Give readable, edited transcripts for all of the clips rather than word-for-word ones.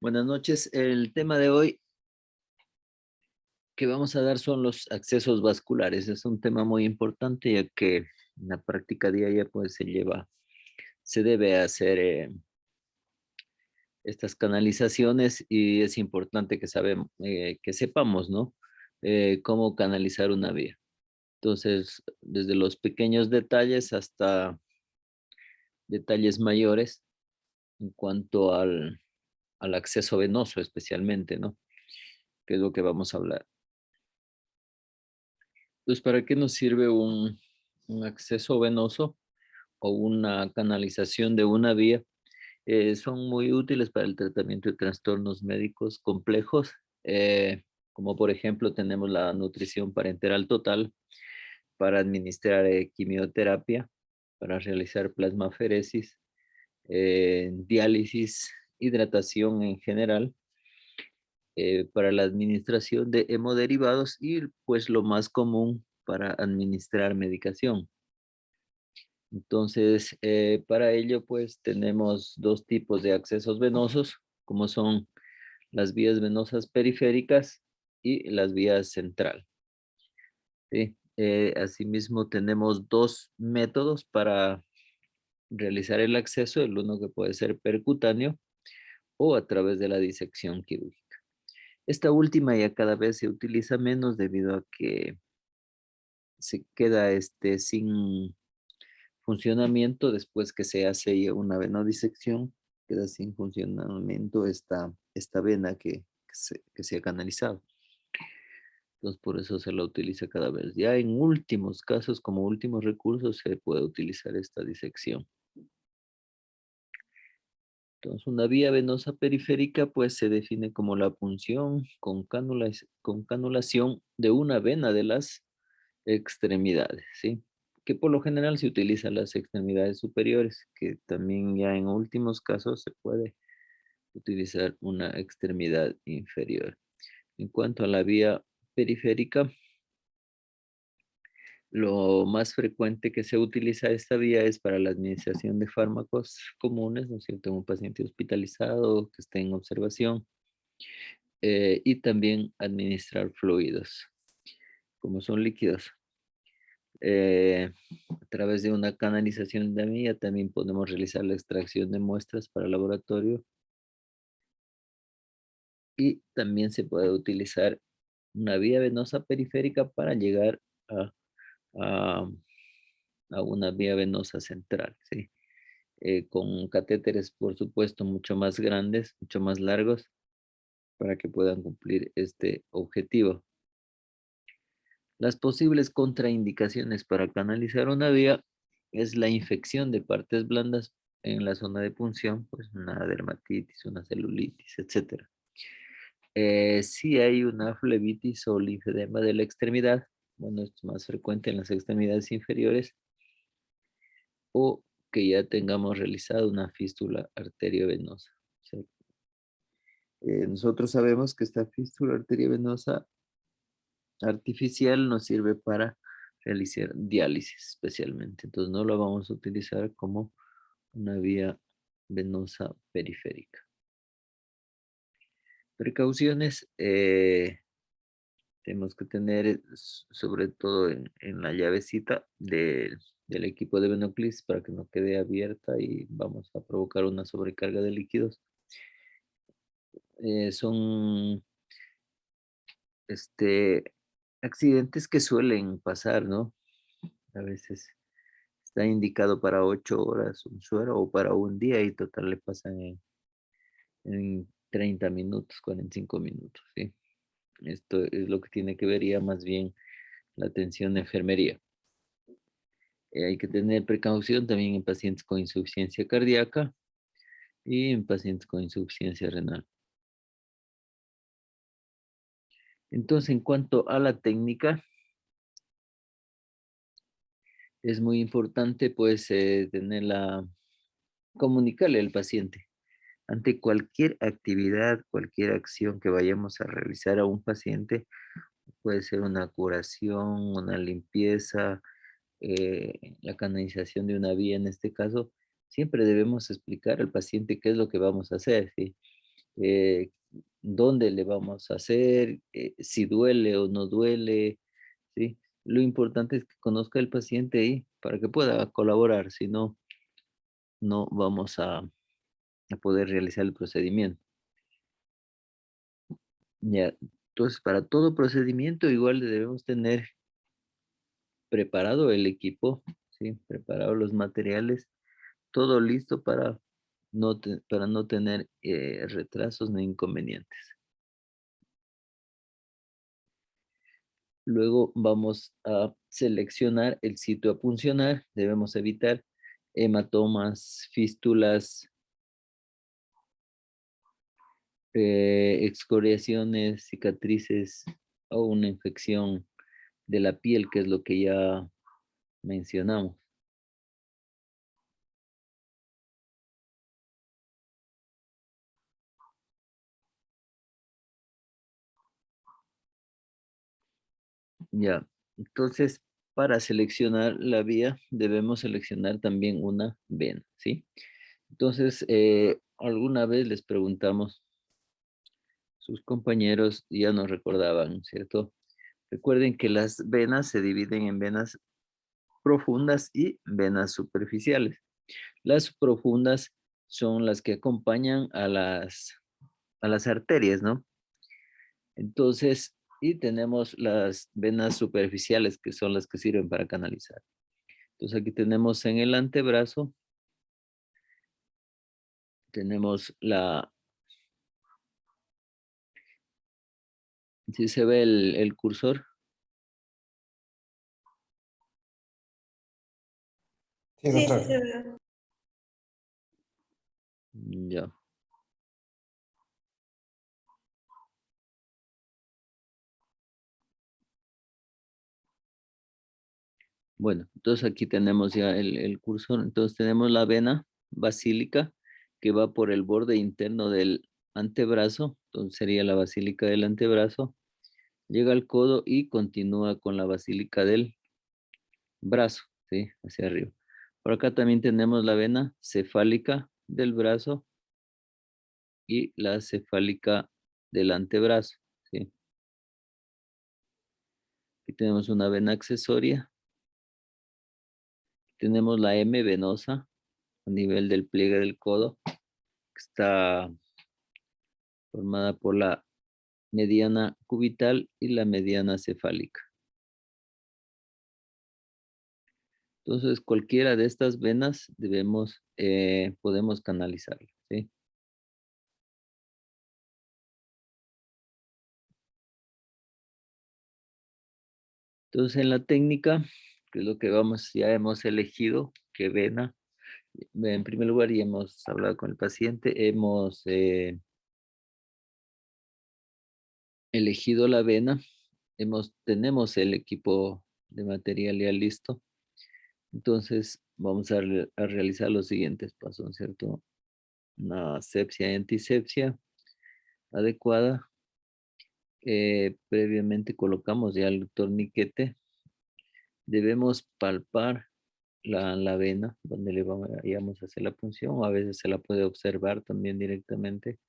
Buenas noches. El tema de hoy que vamos a dar son los accesos vasculares. Es un tema muy importante ya que en la práctica diaria pues se debe hacer estas canalizaciones y es importante que sepamos, ¿no? Cómo canalizar una vía. Entonces, desde los pequeños detalles hasta detalles mayores en cuanto al acceso venoso especialmente, ¿no? Que es lo que vamos a hablar. Pues, ¿para qué nos sirve un acceso venoso o una canalización de una vía? Son muy útiles para el tratamiento de trastornos médicos complejos, como por ejemplo tenemos la nutrición parenteral total para administrar quimioterapia, para realizar plasmaferesis, diálisis, hidratación en general, para la administración de hemoderivados y pues lo más común para administrar medicación. Entonces, para ello, pues tenemos dos tipos de accesos venosos, como son las vías venosas periféricas y las vías central. ¿Sí? Asimismo, tenemos dos métodos para realizar el acceso, el uno que puede ser percutáneo o a través de la disección quirúrgica. Esta última ya cada vez se utiliza menos debido a que se queda sin funcionamiento después que se hace ya una venodisección, queda sin funcionamiento esta vena que se ha canalizado. Entonces, por eso se la utiliza cada vez. Ya en últimos casos, como últimos recursos, se puede utilizar esta disección. Entonces, una vía venosa periférica, pues, se define como la punción con canulación de una vena de las extremidades, ¿sí? Que por lo general se utilizan las extremidades superiores, que también ya en últimos casos se puede utilizar una extremidad inferior. En cuanto a la vía periférica, lo más frecuente que se utiliza esta vía es para la administración de fármacos comunes, ¿no es cierto? En un paciente hospitalizado que esté en observación y también administrar fluidos, como son líquidos. A través de una canalización de vía también podemos realizar la extracción de muestras para laboratorio y también se puede utilizar una vía venosa periférica para llegar a, a una vía venosa central, ¿sí? Con catéteres, por supuesto, mucho más grandes, mucho más largos, para que puedan cumplir este objetivo. Las posibles contraindicaciones para canalizar una vía es la infección de partes blandas en la zona de punción, pues una dermatitis, una celulitis, etcétera. Si hay una flebitis o linfedema de la extremidad, bueno, esto es más frecuente en las extremidades inferiores, o que ya tengamos realizado una fístula arteriovenosa. O sea, nosotros sabemos que esta fístula arteriovenosa artificial nos sirve para realizar diálisis especialmente. Entonces no lo vamos a utilizar como una vía venosa periférica. Precauciones tenemos que tener sobre todo en la llavecita del equipo de Venoclis para que no quede abierta y vamos a provocar una sobrecarga de líquidos. Son este, accidentes que suelen pasar, ¿no? A veces está indicado para 8 horas un suero o para un día y total le pasan en 30 minutos, 45 minutos, ¿sí? Esto es lo que tiene que ver ya más bien la atención de enfermería. Hay que tener precaución también en pacientes con insuficiencia cardíaca y en pacientes con insuficiencia renal. Entonces, en cuanto a la técnica, es muy importante pues comunicarle al paciente ante cualquier actividad, cualquier acción que vayamos a realizar a un paciente, puede ser una curación, una limpieza, la canalización de una vía en este caso, siempre debemos explicar al paciente qué es lo que vamos a hacer, ¿sí? eh, dónde le vamos a hacer, si duele o no duele, ¿sí? Lo importante es que conozca el paciente ahí para que pueda colaborar, si no, no vamos a poder realizar el procedimiento. Ya, entonces, para todo procedimiento igual debemos tener preparado el equipo, ¿sí? Preparado los materiales, todo listo para no tener retrasos ni inconvenientes. Luego vamos a seleccionar el sitio a puncionar. Debemos evitar hematomas, fístulas, excoriaciones, cicatrices o una infección de la piel, que es lo que ya mencionamos. Ya, entonces para seleccionar la vía debemos seleccionar también una vena, ¿sí? Entonces, alguna vez les preguntamos, sus compañeros ya nos recordaban, ¿cierto? Recuerden que las venas se dividen en venas profundas y venas superficiales. Las profundas son las que acompañan a las arterias, ¿no? Entonces, y tenemos las venas superficiales, que son las que sirven para canalizar. Entonces, aquí tenemos en el antebrazo, tenemos si se ve el cursor, Sí, Sí, sí, doctor. se ve. ya. Bueno, entonces aquí tenemos ya el cursor. Entonces tenemos la vena basílica que va por el borde interno del antebrazo. Entonces sería la basílica del antebrazo. Llega al codo y continúa con la basílica del brazo, ¿sí? Hacia arriba. Por acá también tenemos la vena cefálica del brazo y la cefálica del antebrazo, ¿sí? Aquí tenemos una vena accesoria. Tenemos la M venosa a nivel del pliegue del codo, que está formada por la mediana cubital y la mediana cefálica. Entonces, cualquiera de estas venas podemos canalizarla, ¿sí? Entonces, en la técnica, que es lo que ya hemos elegido, qué vena. En primer lugar, ya hemos hablado con el paciente, hemos elegido la vena, tenemos el equipo de material ya listo. Entonces, vamos a realizar los siguientes pasos, ¿cierto? Una asepsia y antisepsia adecuada. Previamente colocamos ya el torniquete. Debemos palpar la vena donde vayamos a hacer la punción, o a veces se la puede observar también directamente.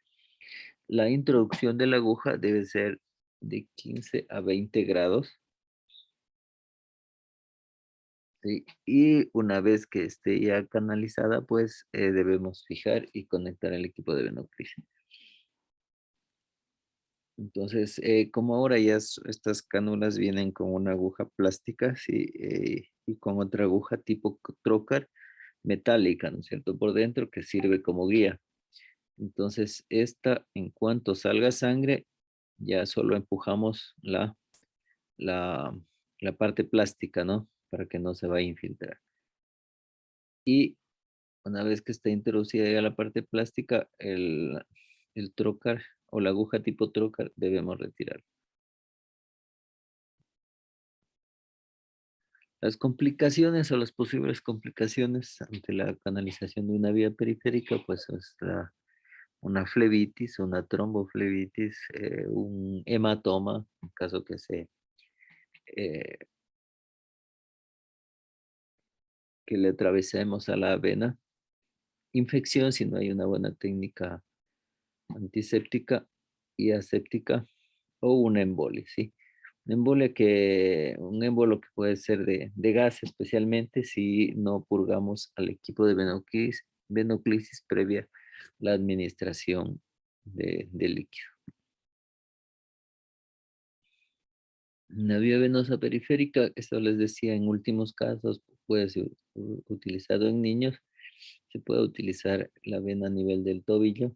La introducción de la aguja debe ser de 15 a 20 grados. ¿Sí? Y una vez que esté ya canalizada, pues debemos fijar y conectar el equipo de Venoclis. Entonces, como ahora estas cánulas vienen con una aguja plástica, ¿sí? Y con otra aguja tipo trocar metálica, ¿no es cierto? Por dentro, que sirve como guía. Entonces, esta, en cuanto salga sangre, ya solo empujamos la, la parte plástica, ¿no? Para que no se vaya a infiltrar. Y una vez que está introducida ya la parte plástica, el trocar o la aguja tipo trocar debemos retirar. Las complicaciones o las posibles complicaciones ante la canalización de una vía periférica, pues es una flebitis, una tromboflebitis, un hematoma, en caso eh, que le atravesemos a la vena, infección si no hay una buena técnica antiséptica y aséptica o una embolia, ¿sí? Un émbolo que puede ser de gas, especialmente si no purgamos al equipo de venoclisis previa la administración de líquido. Una vía venosa periférica, esto les decía, en últimos casos puede ser utilizado en niños. Se puede utilizar la vena a nivel del tobillo.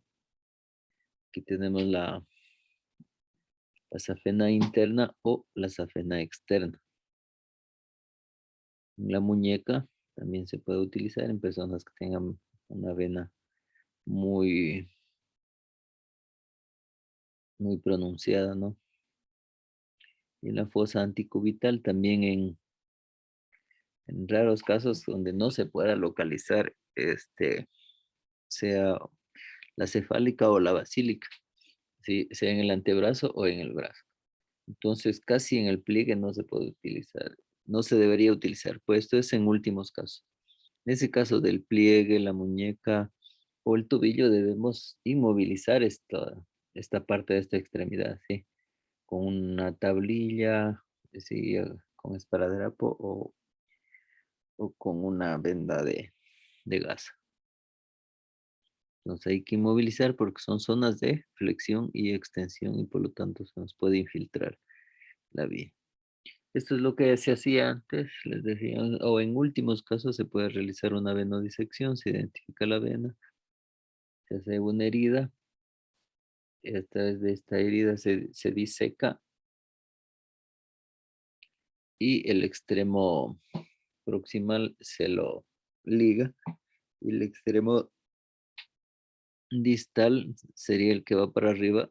Aquí tenemos la safena interna o la safena externa. En la muñeca también se puede utilizar en personas que tengan una vena muy, muy pronunciada, ¿no? Y en la fosa anticubital también en raros casos donde no se pueda localizar, sea la cefálica o la basílica, ¿sí? Sea en el antebrazo o en el brazo. Entonces, casi en el pliegue no se puede utilizar, no se debería utilizar, pues esto es en últimos casos. En ese caso del pliegue, la muñeca o el tobillo, debemos inmovilizar esta parte de esta extremidad, ¿sí? Con una tablilla, ¿sí? Con esparadrapo o con una venda de gasa. Entonces hay que inmovilizar porque son zonas de flexión y extensión y por lo tanto se nos puede infiltrar la vía. Esto es lo que se hacía antes, les decía, o en últimos casos se puede realizar una venodisección, se identifica la vena, se hace una herida, y a través de esta herida se diseca y el extremo proximal se lo liga y el extremo distal sería el que va para arriba,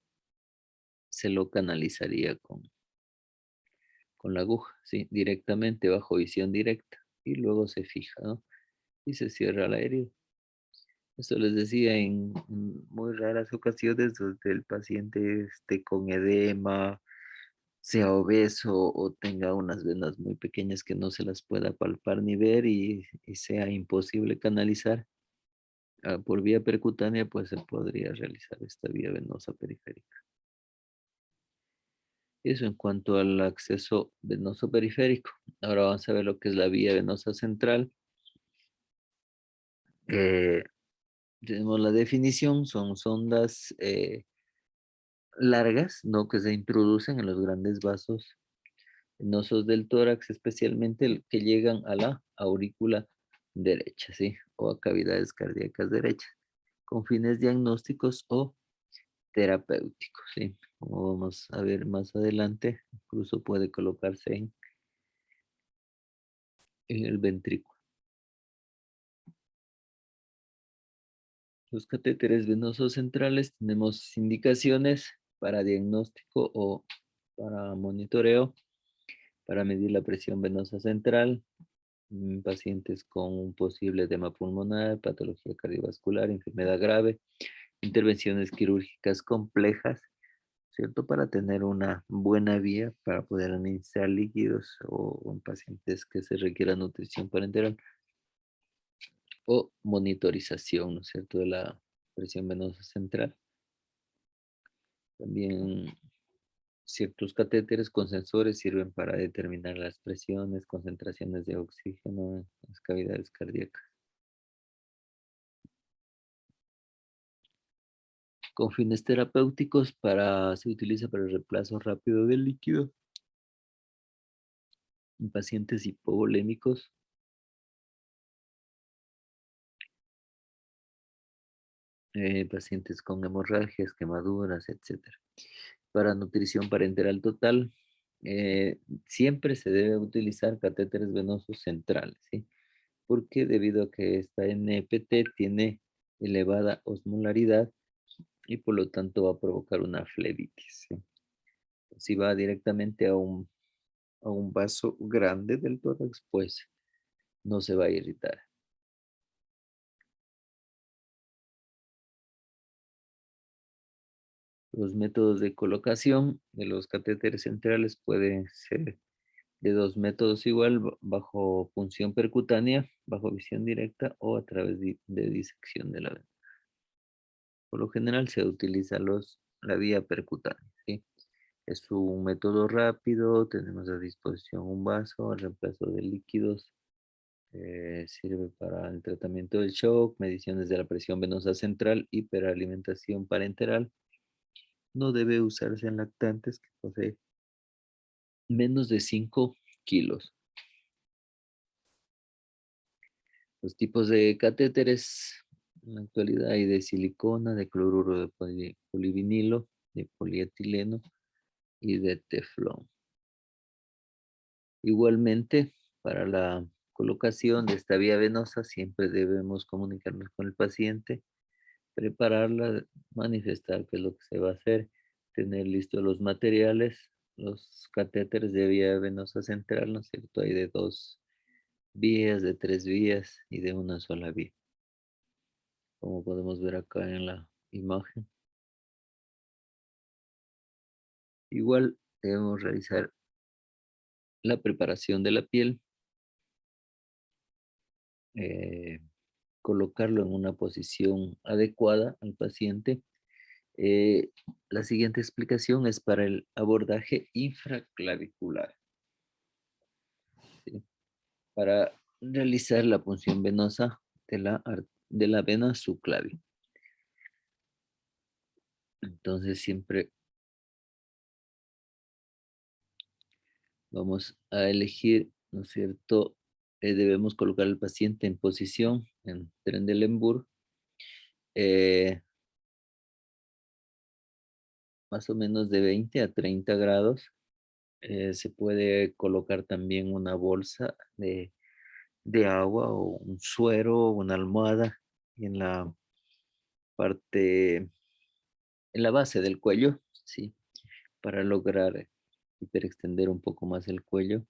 se lo canalizaría con la aguja, ¿sí? Directamente bajo visión directa y luego se fija, ¿no? Y se cierra la herida. Eso les decía en muy raras ocasiones donde el paciente esté con edema, sea obeso o tenga unas venas muy pequeñas que no se las pueda palpar ni ver y sea imposible canalizar por vía percutánea, pues se podría realizar esta vía venosa periférica. Eso en cuanto al acceso venoso periférico. Ahora vamos a ver lo que es la vía venosa central. Eh, Tenemos la definición, son sondas largas, ¿no? Que se introducen en los grandes vasos venosos del tórax, especialmente el que llegan a la aurícula derecha, ¿sí? O a cavidades cardíacas derechas, con fines diagnósticos o terapéuticos, ¿sí? Como vamos a ver más adelante, incluso puede colocarse en el ventrículo. Los catéteres venosos centrales tenemos indicaciones para diagnóstico o para monitoreo, para medir la presión venosa central, en pacientes con un posible edema pulmonar, patología cardiovascular, enfermedad grave, intervenciones quirúrgicas complejas, ¿cierto? Para tener una buena vía para poder administrar líquidos o en pacientes que se requiera nutrición parenteral o monitorización, ¿no es cierto?, de la presión venosa central. También ciertos catéteres con sensores sirven para determinar las presiones, concentraciones de oxígeno en las cavidades cardíacas. Con fines terapéuticos se utiliza para el reemplazo rápido del líquido en pacientes hipovolémicos, pacientes con hemorragias, quemaduras, etcétera. Para nutrición parenteral total, siempre se debe utilizar catéteres venosos centrales, ¿sí? Porque debido a que esta NPT tiene elevada osmolaridad y por lo tanto va a provocar una flebitis, ¿sí? Si va directamente a un vaso grande del tórax, pues no se va a irritar. Los métodos de colocación de los catéteres centrales pueden ser de dos métodos igual, bajo punción percutánea, bajo visión directa o a través de disección de la vena. Por lo general se utiliza la vía percutánea, ¿sí? Es un método rápido, tenemos a disposición un vaso, el reemplazo de líquidos, sirve para el tratamiento del shock, mediciones de la presión venosa central, hiperalimentación parenteral. No debe usarse en lactantes que poseen menos de 5 kilos. Los tipos de catéteres, en la actualidad hay de silicona, de cloruro de polivinilo, de polietileno y de teflón. Igualmente, para la colocación de esta vía venosa siempre debemos comunicarnos con el paciente, prepararla, manifestar qué es lo que se va a hacer, tener listos los materiales, los catéteres de vía venosa central, ¿no es cierto? Hay de 2 vías, de 3 vías y de una sola vía, como podemos ver acá en la imagen. Igual debemos realizar la preparación de la piel, eh, colocarlo en una posición adecuada al paciente. Eh, la siguiente explicación es para el abordaje infraclavicular, ¿sí? Para realizar la punción venosa de la vena subclavia. Entonces siempre vamos a elegir, ¿no es cierto? Debemos colocar al paciente en posición en Trendelenburg, eh, más o menos de 20 a 30 grados. Se puede colocar también una bolsa de agua o un suero o una almohada en la parte, en la base del cuello, ¿sí? Para lograr hiperextender un poco más el cuello.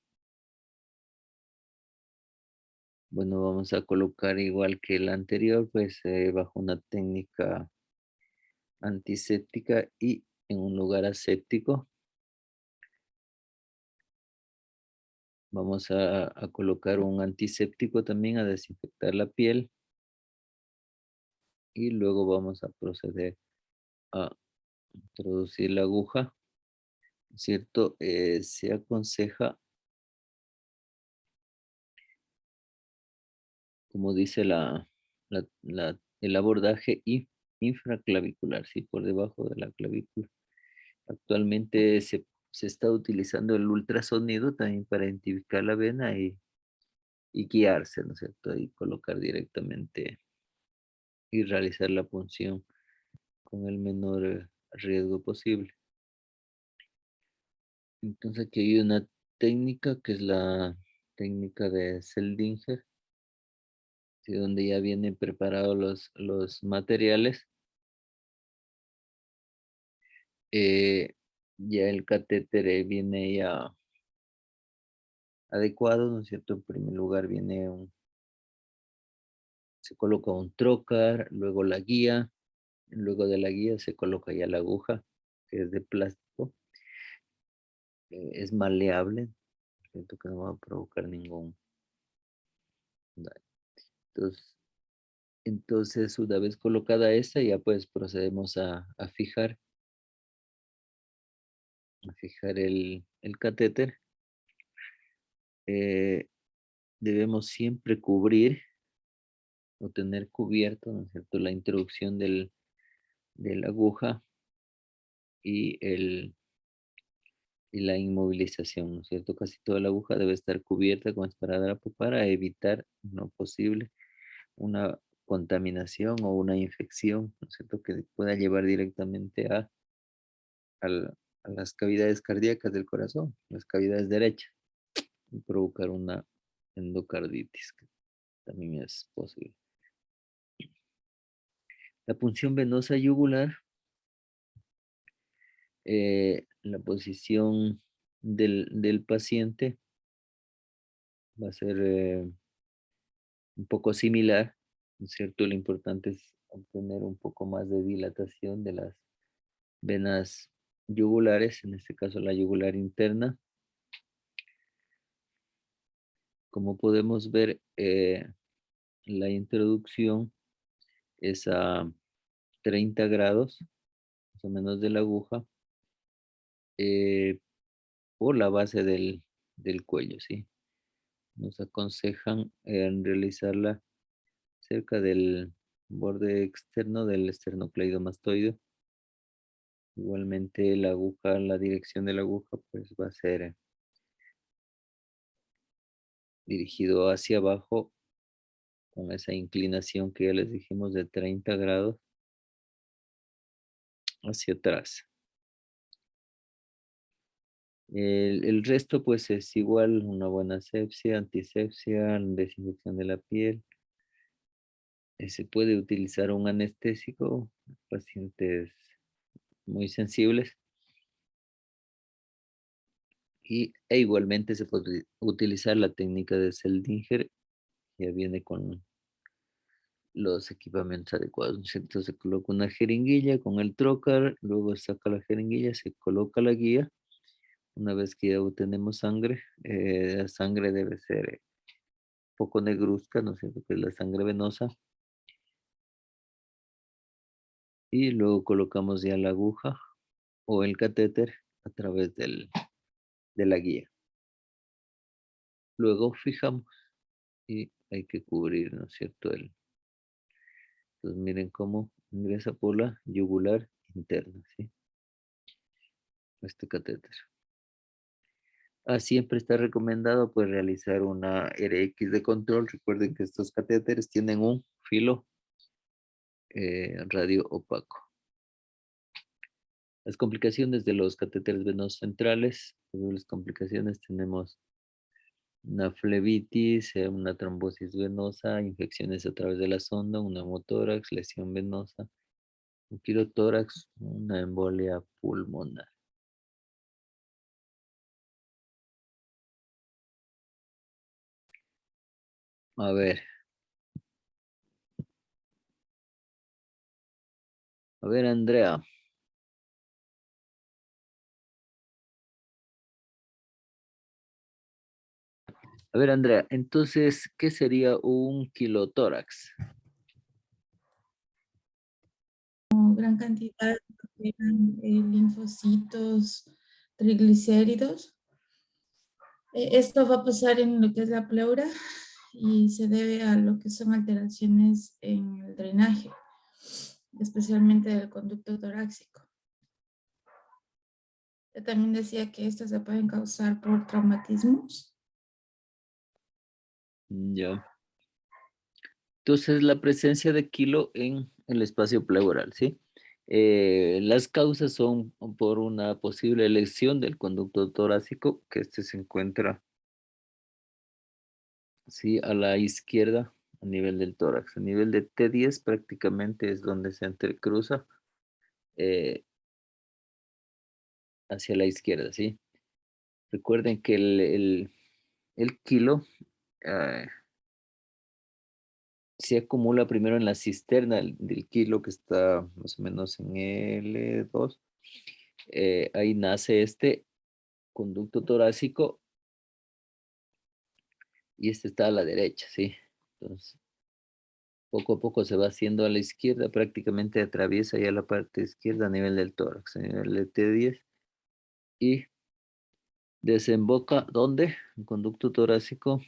Bueno, vamos a colocar igual que el anterior, pues bajo una técnica antiséptica y en un lugar aséptico. Vamos a colocar un antiséptico también a desinfectar la piel y luego vamos a proceder a introducir la aguja, ¿cierto? Se aconseja, como dice el abordaje infraclavicular, ¿sí? Por debajo de la clavícula. Actualmente se está utilizando el ultrasonido también para identificar la vena y guiarse, ¿no es cierto? Y colocar directamente y realizar la punción con el menor riesgo posible. Entonces aquí hay una técnica que es la técnica de Seldinger, ¿sí? Donde ya vienen preparados los materiales. eh, ya el catéter viene ya adecuado, ¿no es cierto? En primer lugar se coloca un trocar, luego la guía, luego de la guía se coloca ya la aguja, que es de plástico, es maleable, ¿cierto? Que no va a provocar ningún daño. Entonces, una vez colocada esta, ya pues procedemos a fijar el catéter. Eh, debemos siempre cubrir o tener cubierto, ¿no es cierto?, la introducción de la aguja y, y la inmovilización, ¿no es cierto? Casi toda la aguja debe estar cubierta con esparadrapo para evitar, en lo posible, una contaminación o una infección, ¿no es cierto?, que pueda llevar directamente a las cavidades cardíacas del corazón, las cavidades derechas, y provocar una endocarditis, que también es posible. La punción venosa yugular, la posición del paciente va a ser un poco similar, ¿no es cierto? Lo importante es obtener un poco más de dilatación de las venas yugulares, en este caso la yugular interna. Como podemos ver, la introducción es 30 grados, más o menos de la aguja, eh, por la base del cuello, ¿sí? Nos aconsejan realizarla cerca del borde externo del esternocleidomastoideo. Igualmente la aguja, la dirección de la aguja, pues va a ser dirigido hacia abajo con esa inclinación que ya les dijimos de 30 grados hacia atrás. El resto pues es igual, una buena asepsia, antisepsia, desinfección de la piel. Se puede utilizar un anestésico, pacientes muy sensibles, e igualmente se puede utilizar la técnica de Seldinger, ya viene con los equipamientos adecuados. Entonces se coloca una jeringuilla con el trocar, luego saca la jeringuilla, se coloca la guía. Una vez que ya obtenemos sangre, la sangre debe ser poco negruzca, ¿no es cierto? Que es la sangre venosa. Y luego colocamos ya la aguja o el catéter a través de la guía. Luego fijamos y hay que cubrir, ¿no es cierto? Entonces miren cómo ingresa por la yugular interna, ¿sí? Este catéter. Siempre está recomendado pues realizar una RX de control. Recuerden que estos catéteres tienen un filo radio opaco. Las complicaciones de los catéteres venosos centrales, las complicaciones tenemos una flebitis, una trombosis venosa, infecciones a través de la sonda, un neumotórax, lesión venosa, un quirotórax, una embolia pulmonar. A ver, Andrea. A ver, Andrea, entonces, ¿qué sería un kilotórax? Gran cantidad de linfocitos, triglicéridos. Esto va a pasar en lo que es la pleura y se debe a lo que son alteraciones en el drenaje, especialmente del conducto torácico. Yo también decía que estas se pueden causar por traumatismos. Ya. Entonces, la presencia de kilo en el espacio pleural, ¿sí? Las causas son por una posible lesión del conducto torácico, que este se encuentra, ¿sí? A la izquierda, a nivel del tórax. A nivel de T10 prácticamente es donde se entrecruza eh, hacia la izquierda, ¿sí? Recuerden que el kilo eh, se acumula primero en la cisterna del kilo que está más o menos en L2. Ahí nace este conducto torácico y este está a la derecha, ¿sí? Entonces, poco a poco se va haciendo a la izquierda, prácticamente atraviesa ya la parte izquierda a nivel del tórax, a nivel de T10 y desemboca, ¿dónde? El conducto torácico.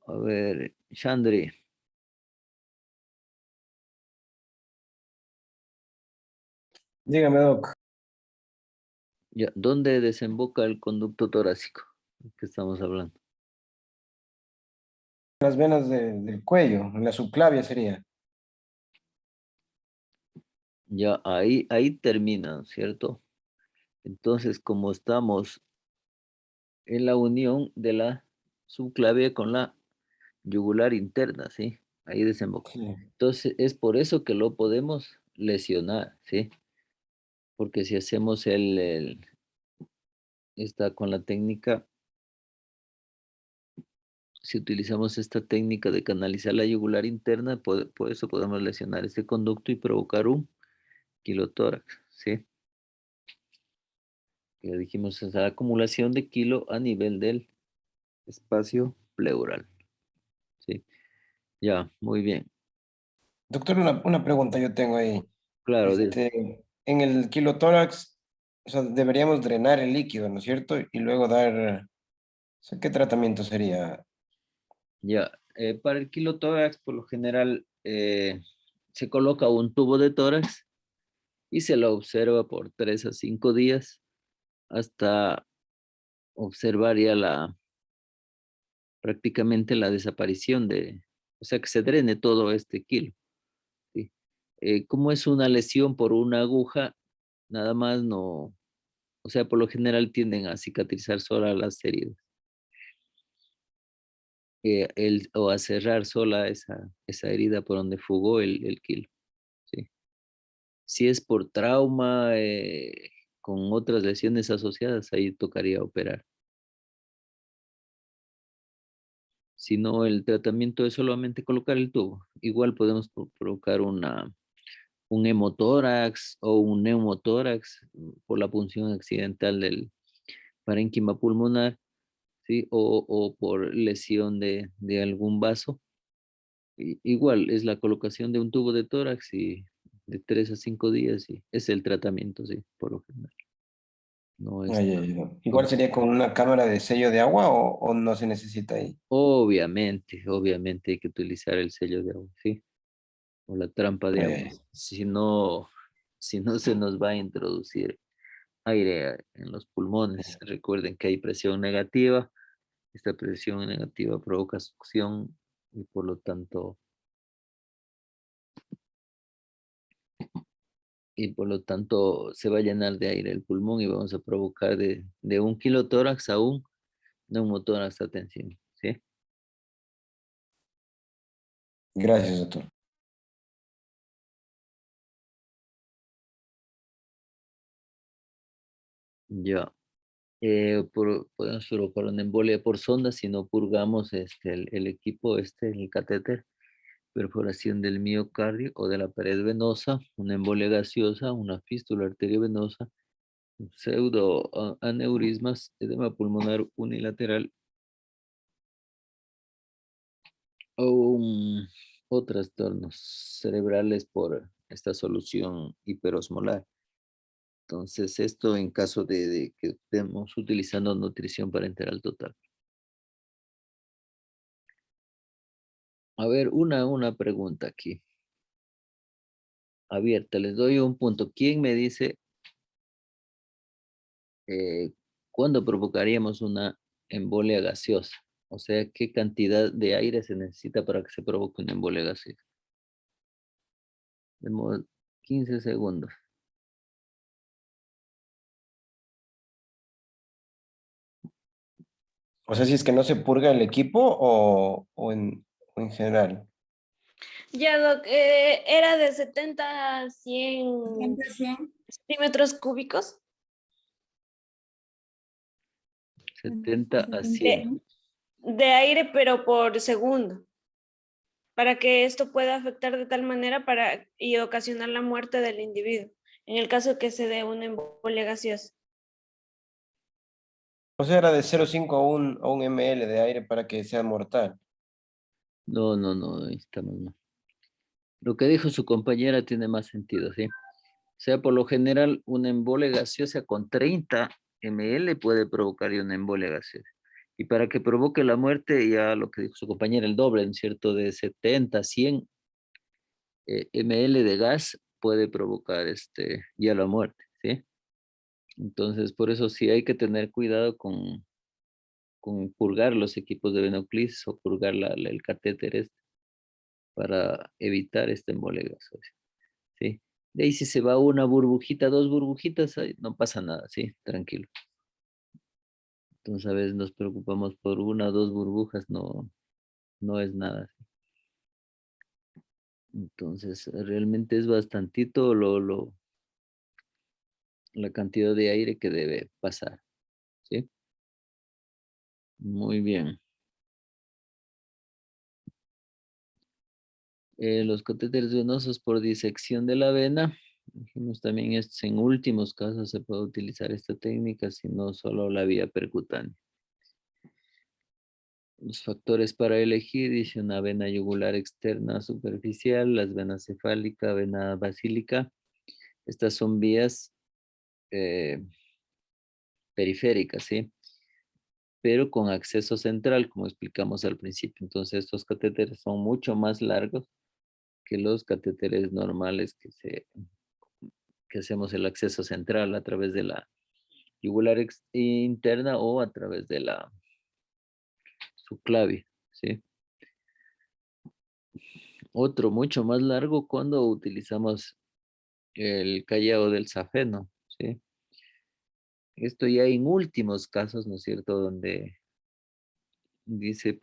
A ver, Chandri, Dígame, Doc. ya, ¿dónde desemboca el conducto torácico? ¿De qué estamos hablando? Las venas del cuello, en la subclavia sería. Ya ahí termina, ¿cierto? Entonces, como estamos en la unión de la subclavia con la yugular interna, ¿sí? Ahí desemboca. Sí. Entonces, es por eso que lo podemos lesionar, ¿sí? Porque si hacemos esta con la técnica, si utilizamos esta técnica de canalizar la yugular interna, por eso podemos lesionar este conducto y provocar un kilotórax, ¿sí? Ya dijimos, es la acumulación de kilo a nivel del espacio pleural, ¿sí? Ya, muy bien. Doctor, una pregunta yo tengo ahí. Claro, En el kilotórax, o sea, deberíamos drenar el líquido, ¿no es cierto? Y luego dar, o sea, ¿qué tratamiento sería? ya. Para el kilotórax, por lo general, se coloca un tubo de tórax y se lo observa por 3 a 5 días hasta observar ya prácticamente la desaparición o sea, que se drene todo este kilo. ¿Sí? Como es una lesión por una aguja, nada más no, o sea, por lo general tienden a cicatrizar sola las heridas, o a cerrar sola esa herida por donde fugó el kilo. ¿Sí? Si es por trauma, con otras lesiones asociadas, ahí tocaría operar. Si no, el tratamiento es solamente colocar el tubo. Igual podemos provocar un hemotórax o un neumotórax por la punción accidental del parénquima pulmonar, ¿sí? O por lesión de algún vaso. Igual es la colocación de un tubo de tórax y de 3 a 5 días y es el tratamiento, sí, por lo general. No es Ay, ay, ay. Igual sería con una cámara de sello de agua o no se necesita ahí. obviamente hay que utilizar el sello de agua, ¿sí? O la trampa de Ay, agua. ay. Si no se nos va a introducir aire en los pulmones. Recuerden que hay presión negativa. Esta presión negativa provoca succión y por lo tanto se va a llenar de aire el pulmón y vamos a provocar de un kilotórax a un neumotórax, atención, ¿sí? Gracias, doctor. Ya. Podemos provocar una embolia por sonda si no purgamos el equipo, el catéter, perforación del miocardio o de la pared venosa, una embolia gaseosa, una fístula arteriovenosa, pseudoaneurismas, edema pulmonar unilateral o trastornos cerebrales por esta solución hiperosmolar. Entonces, esto en caso de que estemos utilizando nutrición parenteral total. A ver, una pregunta aquí, abierta. Les doy un punto. ¿Quién me dice eh, cuándo provocaríamos una embolia gaseosa? O sea, ¿qué cantidad de aire se necesita para que se provoque una embolia gaseosa? Demos 15 segundos. O sea, si es que no se purga el equipo o en general. Ya, Doc, era de 70 a 100 Siempre 100. centímetros cúbicos 70 a 100. de aire, pero por segundo, para que esto pueda afectar de tal manera y ocasionar la muerte del individuo, en el caso que se dé una embolia gaseosa. O sea, era de 0,5 a un ml de aire para que sea mortal. No, no, no, ahí estamos mal. Lo que dijo su compañera tiene más sentido, ¿sí? O sea, por lo general, una embolia gaseosa con 30 ml puede provocar ya una embolia gaseosa. Y para que provoque la muerte, ya lo que dijo su compañera, el doble, ¿no es cierto? De 70 a 100 ml de gas puede provocar ya la muerte, ¿sí? Entonces, por eso sí hay que tener cuidado con purgar los equipos de venoclis o purgar el catéter para evitar esta embolia gaseosa, ¿sí? De ahí si se va una burbujita, dos burbujitas, ahí no pasa nada, ¿sí? Tranquilo. Entonces a veces nos preocupamos por una o dos burbujas, no, no es nada. Entonces realmente es bastantito la cantidad de aire que debe pasar, ¿sí? Muy bien. Los catéteres venosos por disección de la vena. Dijimos también en últimos casos se puede utilizar esta técnica, si no solo la vía percutánea. Los factores para elegir, dice una vena yugular externa superficial, las venas cefálica, vena basílica. Estas son vías eh, periféricas, ¿sí? Pero con acceso central, como explicamos al principio. Entonces, estos catéteres son mucho más largos que los catéteres normales que hacemos el acceso central a través de la yugular interna o a través de la subclavia, ¿sí? Otro mucho más largo cuando utilizamos el callado del safeno, ¿sí? Esto ya en últimos casos, ¿no es cierto? Donde dice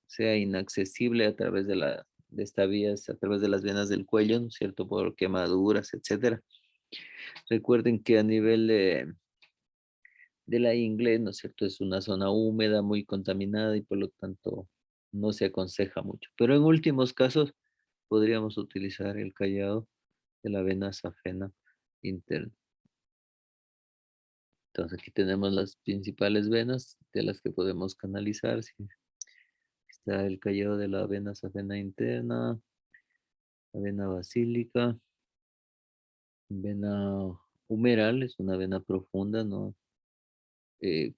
sea inaccesible a través de esta vía, a través de las venas del cuello, ¿no es cierto? Por quemaduras, etcétera. Recuerden que a nivel de la ingle, ¿no es cierto? Es una zona húmeda, muy contaminada y por lo tanto no se aconseja mucho. Pero en últimos casos podríamos utilizar el callado de la vena safena interna. Entonces aquí tenemos las principales venas de las que podemos canalizar. ¿Sí? Está el callado de la vena safena interna, la vena basílica, vena humeral, es una vena profunda, ¿no? Que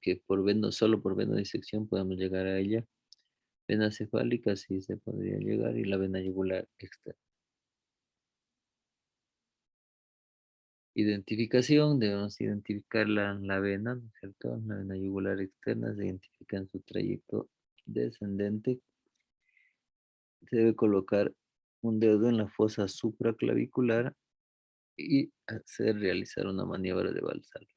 solo por venodisección podemos llegar a ella. Vena cefálica sí se podría llegar y la vena yugular externa. Identificación, debemos identificar la vena, ¿no es cierto? La vena yugular externa se identifica en su trayecto descendente. Se debe colocar un dedo en la fosa supraclavicular y realizar una maniobra de Valsalva.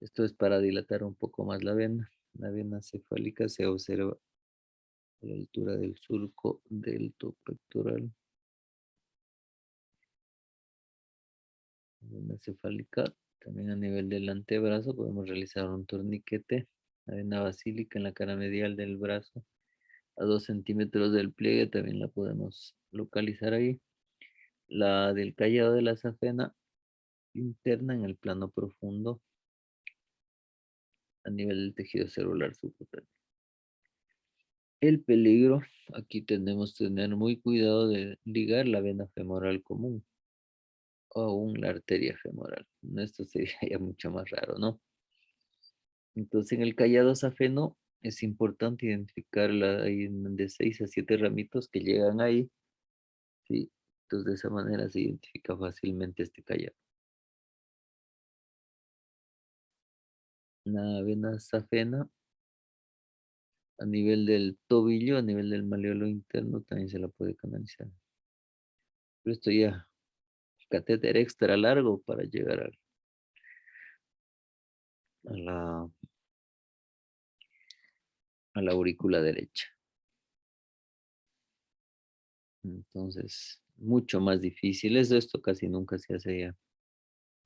Esto es para dilatar un poco más la vena. La vena cefálica se observa a la altura del surco delto pectoral. La vena cefálica, también a nivel del antebrazo, podemos realizar un torniquete. La vena basílica en la cara medial del brazo, a 2 centímetros del pliegue, también la podemos localizar ahí. La del callado de la safena interna en el plano profundo, a nivel del tejido celular subcutáneo. El peligro, aquí tenemos que tener muy cuidado de ligar la vena femoral común o aún la arteria femoral. Esto sería ya mucho más raro, ¿no? Entonces, en el callado safeno es importante identificarla. Hay de 6 a 7 ramitos que llegan ahí, ¿sí? Entonces, de esa manera se identifica fácilmente este callado. La vena safena a nivel del tobillo, a nivel del maleolo interno, también se la puede canalizar. Pero esto ya, catéter extra largo para llegar a la aurícula derecha. Entonces, mucho más difícil es esto, casi nunca se hace ya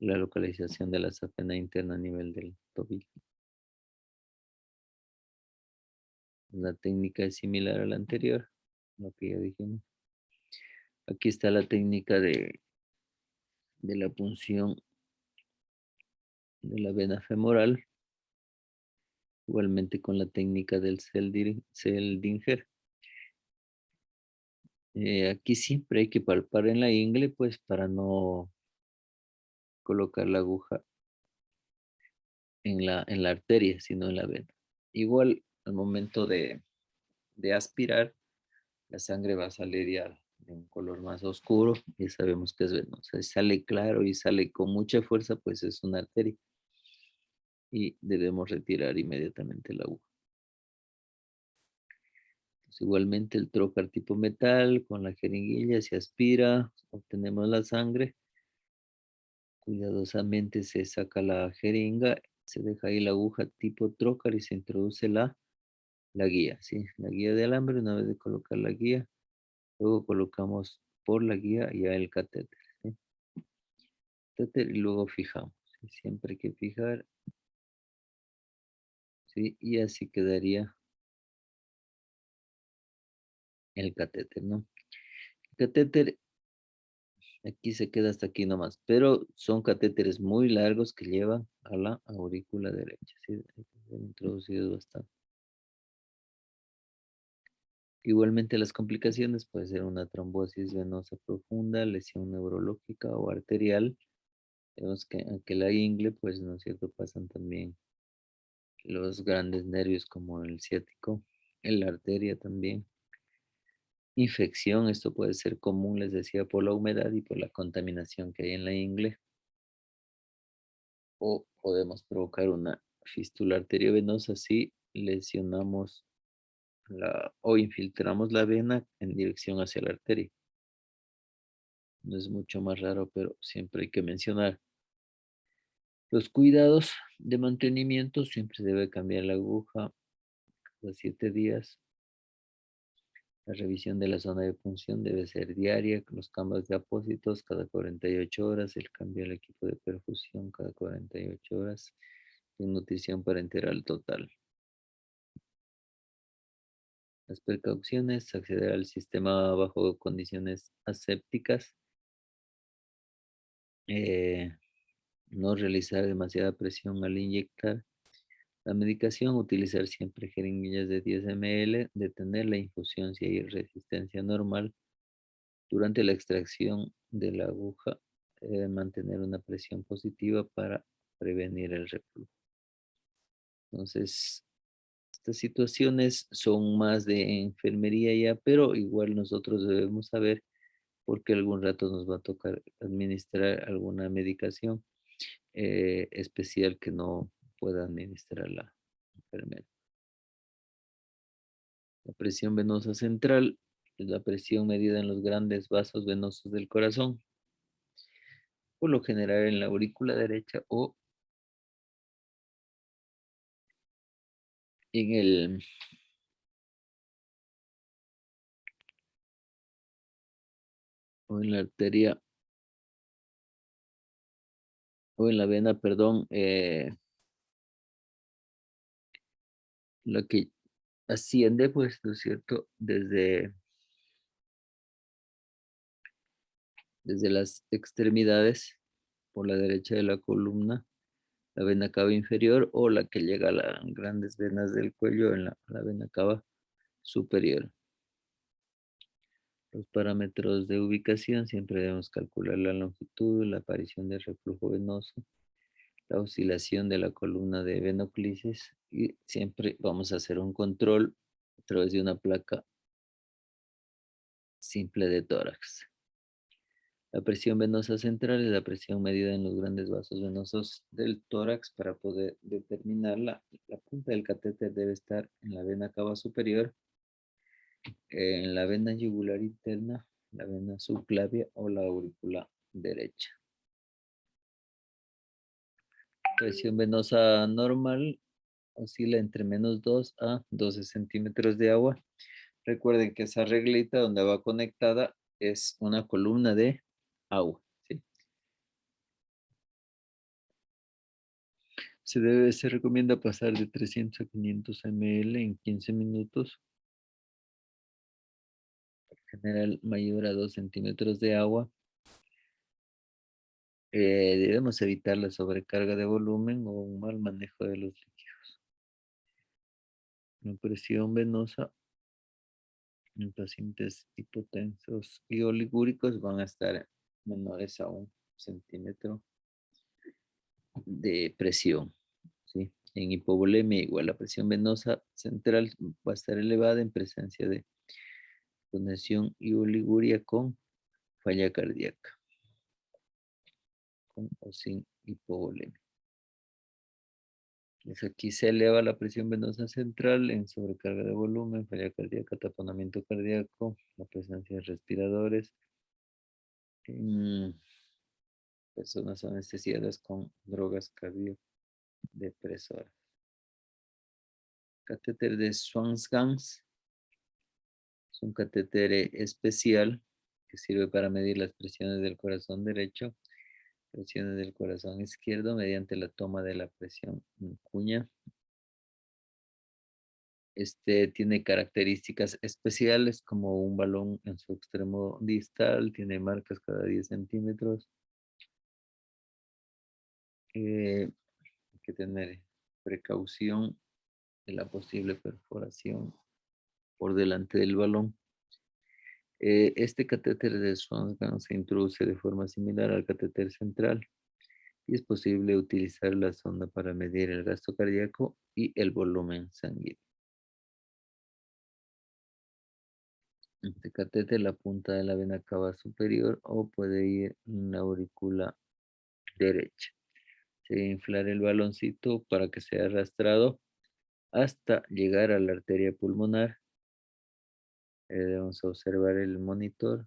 la localización de la safena interna a nivel del tobillo. La técnica es similar a la anterior, lo que ya dijimos. Aquí está la técnica de la punción de la vena femoral, igualmente con la técnica del Seldinger. Aquí siempre hay que palpar en la ingle, pues para no colocar la aguja en la arteria, sino en la vena. Igual al momento de aspirar, la sangre va a salir ya de un color más oscuro y sabemos que es venosa. Si sale claro y sale con mucha fuerza, pues es una arteria y debemos retirar inmediatamente la aguja. Pues igualmente el trocar tipo metal con la jeringuilla se aspira, obtenemos la sangre. Cuidadosamente se saca la jeringa, se deja ahí la aguja tipo trocar y se introduce la guía, ¿sí? La guía de alambre, una vez de colocar la guía, luego colocamos por la guía ya el catéter, ¿sí? Catéter y luego fijamos, ¿sí? Siempre hay que fijar, ¿sí? Y así quedaría el catéter, ¿no? El catéter aquí se queda hasta aquí nomás, pero son catéteres muy largos que llevan a la aurícula derecha, ¿sí? Hay que ser introducidos bastante. Igualmente las complicaciones puede ser una trombosis venosa profunda, lesión neurológica o arterial. Vemos que aunque la ingle, pues no es cierto, pasan también los grandes nervios como el ciático, la arteria también. Infección, esto puede ser común, les decía, por la humedad y por la contaminación que hay en la ingle. O podemos provocar una fístula arteriovenosa si lesionamos o infiltramos la vena en dirección hacia la arteria. No es mucho más raro, pero siempre hay que mencionar. Los cuidados de mantenimiento, siempre se debe cambiar la aguja cada 7 días. La revisión de la zona de punción debe ser diaria, los cambios de apósitos cada 48 horas, el cambio del equipo de perfusión cada 48 horas, y nutrición parenteral total. Las precauciones, acceder al sistema bajo condiciones asépticas, no realizar demasiada presión al inyectar la medicación, utilizar siempre jeringuillas de 10 ml, detener la infusión si hay resistencia normal. Durante la extracción de la aguja, mantener una presión positiva para prevenir el reflujo. Entonces, estas situaciones son más de enfermería ya, pero igual nosotros debemos saber porque algún rato nos va a tocar administrar alguna medicación especial que no pueda administrar la enfermera. La presión venosa central es la presión medida en los grandes vasos venosos del corazón, por lo general en la aurícula derecha en el o en la arteria o en la vena, perdón, la que asciende, pues, ¿no es cierto? Desde las extremidades por la derecha de la columna, la vena cava inferior o la que llega a las grandes venas del cuello en la vena cava superior. Los parámetros de ubicación, siempre debemos calcular la longitud, la aparición de reflujo venoso, la oscilación de la columna de venoclisis y siempre vamos a hacer un control a través de una placa simple de tórax. La presión venosa central es la presión medida en los grandes vasos venosos del tórax. Para poder determinarla, la punta del catéter debe estar en la vena cava superior, en la vena yugular interna, la vena subclavia o la aurícula derecha. Presión venosa normal oscila entre -2 a 12 centímetros de agua. Recuerden que esa reglita donde va conectada es una columna de agua. ¿Sí? Se recomienda pasar de 300 a 500 ml en 15 minutos. En general, mayor a 2 centímetros de agua. Debemos evitar la sobrecarga de volumen o un mal manejo de los líquidos. La presión venosa en pacientes hipotensos y oligúricos van a estar menores a 1 centímetro de presión. ¿Sí? En hipovolemia igual la presión venosa central va a estar elevada en presencia de congestión y oliguria con falla cardíaca, con o sin hipovolemia. Entonces aquí se eleva la presión venosa central en sobrecarga de volumen, falla cardíaca, taponamiento cardíaco, la presencia de respiradores, en personas anestesiadas con drogas cardiodepresoras. Catéter de Swan-Ganz es un catéter especial que sirve para medir las presiones del corazón derecho, presiones del corazón izquierdo mediante la toma de la presión en cuña. Este tiene características especiales como un balón en su extremo distal, tiene marcas cada 10 centímetros. Hay que tener precaución de la posible perforación por delante del balón. Este catéter de Swan-Ganz se introduce de forma similar al catéter central y es posible utilizar la sonda para medir el gasto cardíaco y el volumen sanguíneo. Este catéter, la punta de la vena cava superior o puede ir en la aurícula derecha. Se debe inflar el baloncito para que sea arrastrado hasta llegar a la arteria pulmonar. Debemos observar el monitor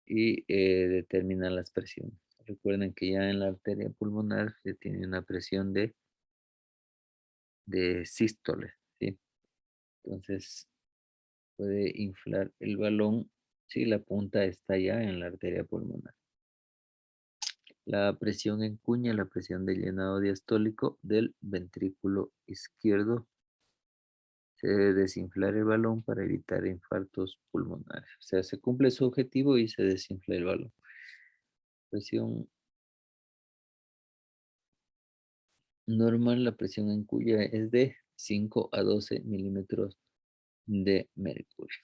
y determinar las presiones. Recuerden que ya en la arteria pulmonar se tiene una presión de sístole, ¿sí? Entonces puede inflar el balón si la punta está ya en la arteria pulmonar. La presión en cuña, la presión de llenado diastólico del ventrículo izquierdo. Se debe desinflar el balón para evitar infartos pulmonares. O sea, se cumple su objetivo y se desinfla el balón. Presión normal, la presión en cuña es de 5 a 12 milímetros de mercurio.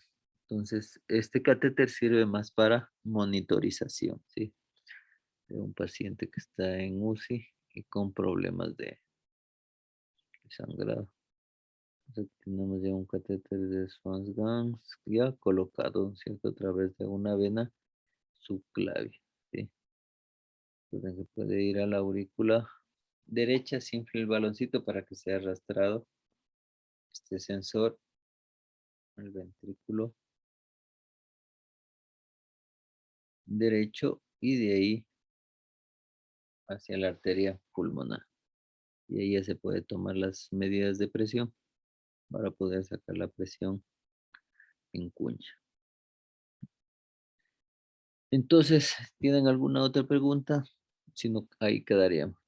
Entonces, este catéter sirve más para monitorización, ¿sí? De un paciente que está en UCI y con problemas de sangrado. Entonces, tenemos ya un catéter de Swan-Ganz ya colocado, ¿cierto? A través de una vena subclavia, ¿sí? Recuerden que puede ir a la aurícula derecha, se infla el baloncito para que sea arrastrado este sensor al ventrículo derecho y de ahí hacia la arteria pulmonar. Y ahí ya se puede tomar las medidas de presión para poder sacar la presión en cuña. Entonces, ¿tienen alguna otra pregunta? Si no, ahí quedaríamos.